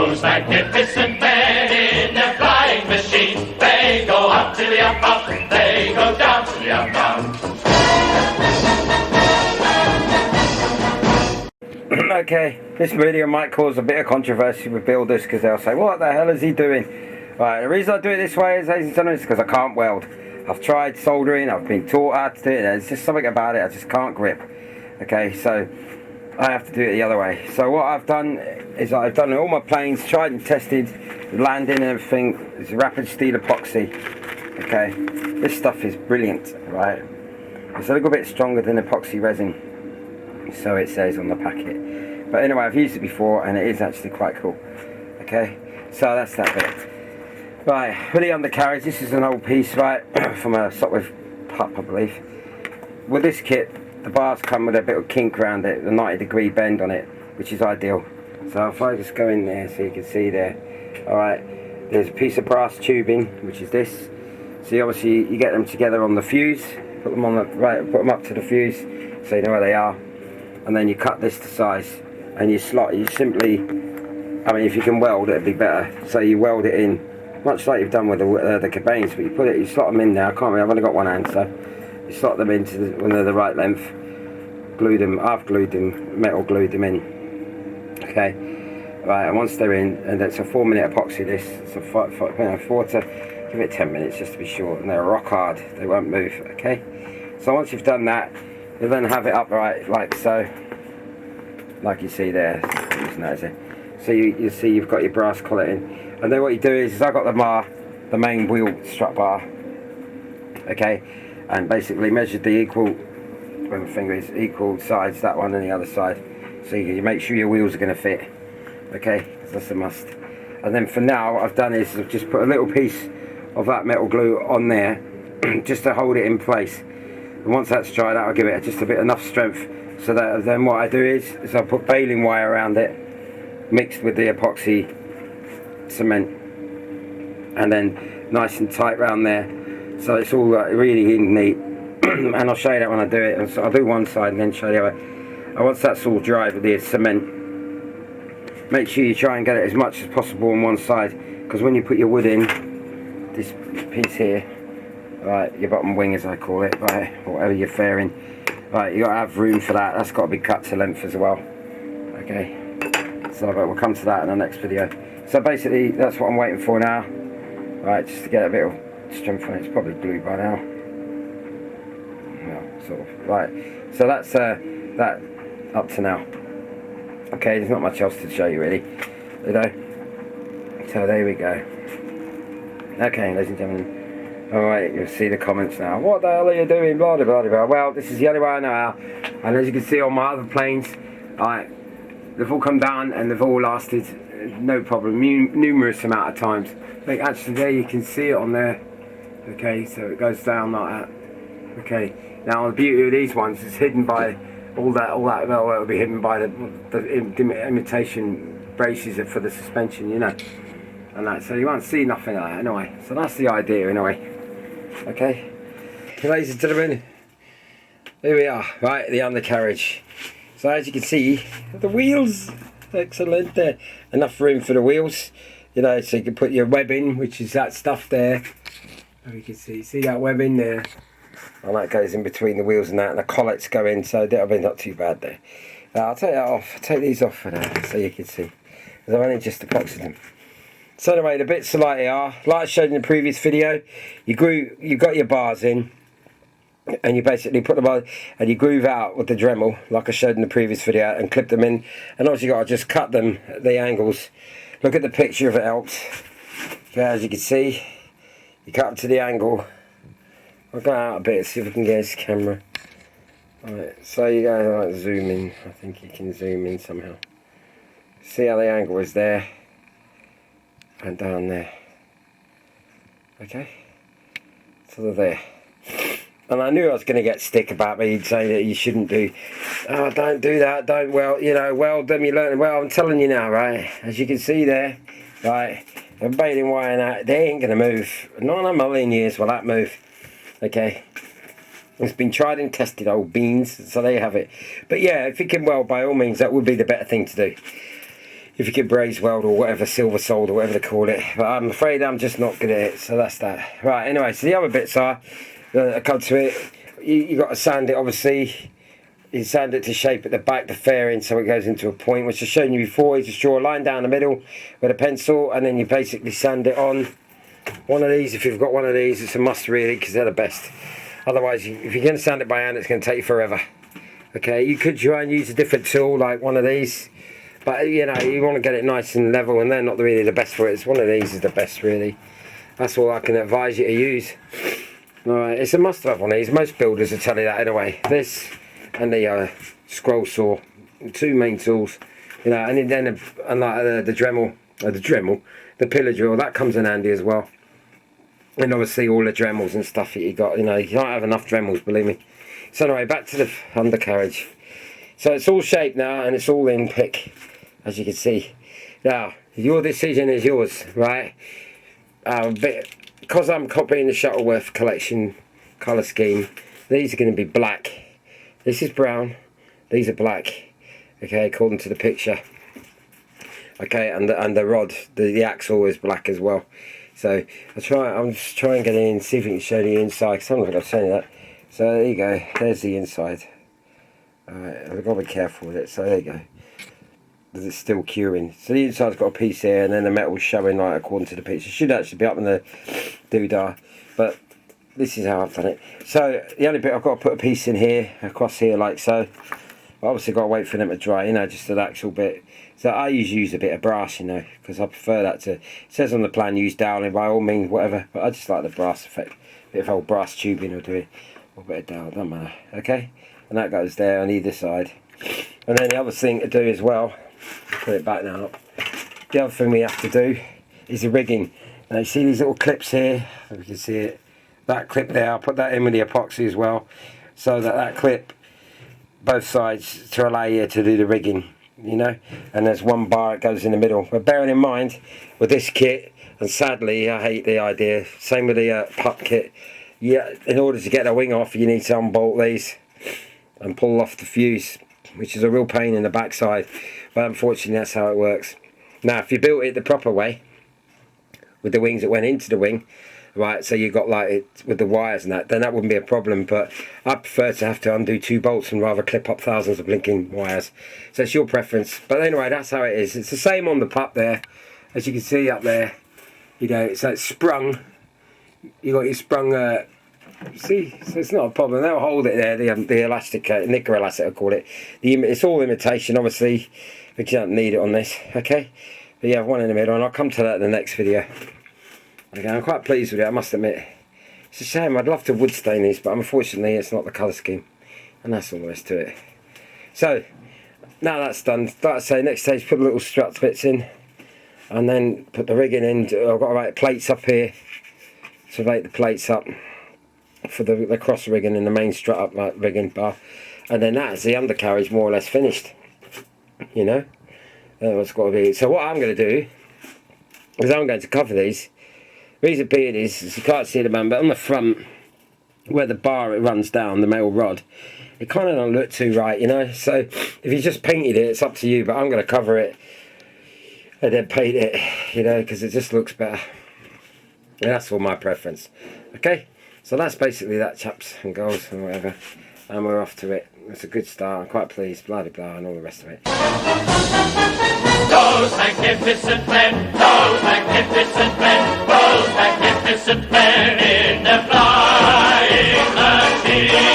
those magnificent men in their flying machines. They go up to the up, up, they go down to the up, down. Okay, this video might cause a bit of controversy with builders because they'll say, what the hell is he doing? Right, the reason I do it this way is because I can't weld. I've tried soldering, I've been taught how to do it, there's just something about it, I just can't grip. Okay, so I have to do it the other way. So what I've done is I've done all my planes, tried and tested, landing and everything. It's rapid steel epoxy. Okay, this stuff is brilliant, right? It's a little bit stronger than epoxy resin, so it says on the packet. But anyway, I've used it before and it is actually quite cool. Okay, so that's that bit. Right, for the undercarriage, this is an old piece, right, from a sopwith pup, I believe. With this kit, the bars come with a bit of kink around it, a 90-degree bend on it, which is ideal. So if I just go in there so you can see there, alright, there's a piece of brass tubing, which is this. So obviously you get them together on the fuse, put them on the put them up to the fuse so you know where they are, and then you cut this to size and you simply, I mean, if you can weld it'd be better. So you weld it in, much like you've done with the cabanes, but you slot them in there. I can't remember, I've only got one hand, so you slot them into when they're the right length. Glue them. I've glued them, metal glued them in. Okay, right. And once they're in, and it's a 4-minute epoxy. This, it's a 4 to give it 10 minutes just to be sure. And they're rock hard. They won't move. Okay. So once you've done that, you then have it upright like so, like you see there. So you see you've got your brass collet in, and then what you do is I've got the main wheel strut bar. Okay, and basically measured the equal sides, that one and the other side, so you make sure your wheels are going to fit. Okay, that's a must. And then for now what I've done is I've just put a little piece of that metal glue on there just to hold it in place, and once that's dried out I'll give it just a bit enough strength so that then what I do is I put baling wire around it mixed with the epoxy cement, and then nice and tight round there, so it's all really neat. And I'll show you that when I do it. So I'll do one side and then show you the other. And once that's all dried with the cement, make sure you try and get it as much as possible on one side, because when you put your wood in, this piece here, right, your bottom wing as I call it, right, or whatever you're fairing, right, you got to have room for that. That's got to be cut to length as well. Okay, so we'll come to that in the next video. So basically that's what I'm waiting for now, right, just to get a bit of strength on it. It's probably glued by now. Sort of. Right, so that's that up to now. Okay, there's not much else to show you really, you know. So there we go. Okay, ladies and gentlemen. Alright, you'll see the comments now. What the hell are you doing? Blah blah blah blah. Well, this is the only way I know how. And as you can see on my other planes, they've all come down and they've all lasted no problem, numerous amount of times. I think actually there you can see it on there. Okay, so it goes down like that. Okay. Now the beauty of these ones is hidden by all that well, it'll be hidden by the imitation braces for the suspension, you know, and that, so you won't see nothing like that anyway. So that's the idea anyway. Okay, ladies and gentlemen, here we are, right, the undercarriage. So as you can see, the wheels, excellent there, enough room for the wheels, you know, so you can put your webbing, which is that stuff there. You can see that webbing there. And that goes in between the wheels and that, and the collets go in, so that'll be not too bad there. I'll take that off, take these off for now, so you can see, because I've only just epoxied them. So anyway, the bits are like they are. Like I showed in the previous video, you've got your bars in, and you basically put them on, and you groove out with the Dremel, like I showed in the previous video, and clip them in, and obviously you've got to just cut them at the angles. Look at the picture if it helps. Okay, as you can see, you cut them to the angle. I'll go out a bit, see if we can get this camera. Alright, so you go like zoom in. I think you can zoom in somehow. See how the angle is there and down there. Okay, so they're there. And I knew I was going to get stick about me saying that you shouldn't do. Oh, don't do that. Don't weld them. You learn. Well, I'm telling you now, right? As you can see there, right, the baling wire and that, they ain't going to move. Not in a million years will that move. Okay, it's been tried and tested, old beans, so there you have it. But yeah, if you can weld, by all means, that would be the better thing to do. if you could braze weld or whatever, silver solder, whatever they call it. But I'm afraid I'm just not good at it, so that's that. Right, anyway, so the other bits are, I come to it, you got to sand it, obviously. You sand it to shape at the back, the fairing, so it goes into a point, which I've shown you before. You just draw a line down the middle with a pencil, and then you basically sand it on. One of these, if you've got one of these, it's a must really, because they're the best. Otherwise, if you're going to sand it by hand, it's going to take you forever. Okay, you could try and use a different tool, like one of these. But, you know, you want to get it nice and level, and they're not really the best for it. It's one of these is the best, really. That's all I can advise you to use. Alright, it's a must-have one of these. Most builders will tell you that anyway. This and the scroll saw, two main tools, you know, and then the Dremel, the pillar drill, that comes in handy as well. And obviously all the Dremels and stuff that you got, you know, you can't have enough Dremels, believe me. So anyway, back to the undercarriage. So it's all shaped now and it's all in pick, as you can see. Now, your decision is yours, right? Because I'm copying the Shuttleworth collection colour scheme, these are going to be black. This is brown, these are black, okay, according to the picture. Okay, and the rod, the axle is black as well. So I'm just trying to get in, see if we can show the inside, because I don't think I've shown you that. So there you go, there's the inside. Alright, I've got to be careful with it, so there you go. Because it's still curing. So the inside's got a piece here, and then the metal's showing like according to the picture. It should actually be up in the doodah, but this is how I've done it. So the only bit, I've got to put a piece in here, across here like so. But obviously got to wait for them to dry, you know, just an actual bit. So I usually use a bit of brass, you know, because I prefer that to, it says on the plan use dowling by all means, whatever, but I just like the brass effect. A bit of old brass tubing will do it, or a bit of dowel, doesn't matter, okay? And that goes there on either side. And then the other thing to do as well, put it back now, the other thing we have to do is the rigging. Now you see these little clips here, if you can see it, that clip there, I'll put that in with the epoxy as well, so that clip both sides to allow you to do the rigging, you know, and there's one bar that goes in the middle. But bearing in mind with this kit, and sadly I hate the idea, same with the pup kit, yeah, in order to get the wing off you need to unbolt these and pull off the fuse, which is a real pain in the backside, but unfortunately that's how it works. Now if you built it the proper way, with the wings that went into the wing, right, so you got like it with the wires and that, then that wouldn't be a problem. But I prefer to have to undo 2 bolts and rather clip up thousands of blinking wires. So it's your preference. But anyway, that's how it is. It's the same on the pup there, as you can see up there. You know, so it's sprung. You got your sprung. See, so it's not a problem. They'll hold it there. The elastic, knicker elastic, I call it. It's all imitation, obviously, but you don't need it on this. Okay, but you have one in the middle, and I'll come to that in the next video. Okay, I'm quite pleased with it, I must admit. It's a shame, I'd love to wood stain these, but unfortunately it's not the colour scheme. And that's all there is to it. So, now that's done, like I say, next stage put the little strut bits in. And then put the rigging in. I've got to make plates up here. To make the plates up for the cross rigging and the main strut up like rigging bar. And then that's the undercarriage more or less finished. You know? That's got to be. So what I'm going to do is I'm going to cover these. Reason being is you can't see the man, but on the front where the bar it runs down, the metal rod, it kind of don't look too right, you know. So if you just painted it, it's up to you, but I'm going to cover it and then paint it, you know, because it just looks better. And that's all my preference. Okay, so that's basically that, chaps and girls and whatever, and we're off to it. It's a good start, I'm quite pleased, blah blah blah and all the rest of it. Those magnificent men, those magnificent men, those magnificent men in the flying machine.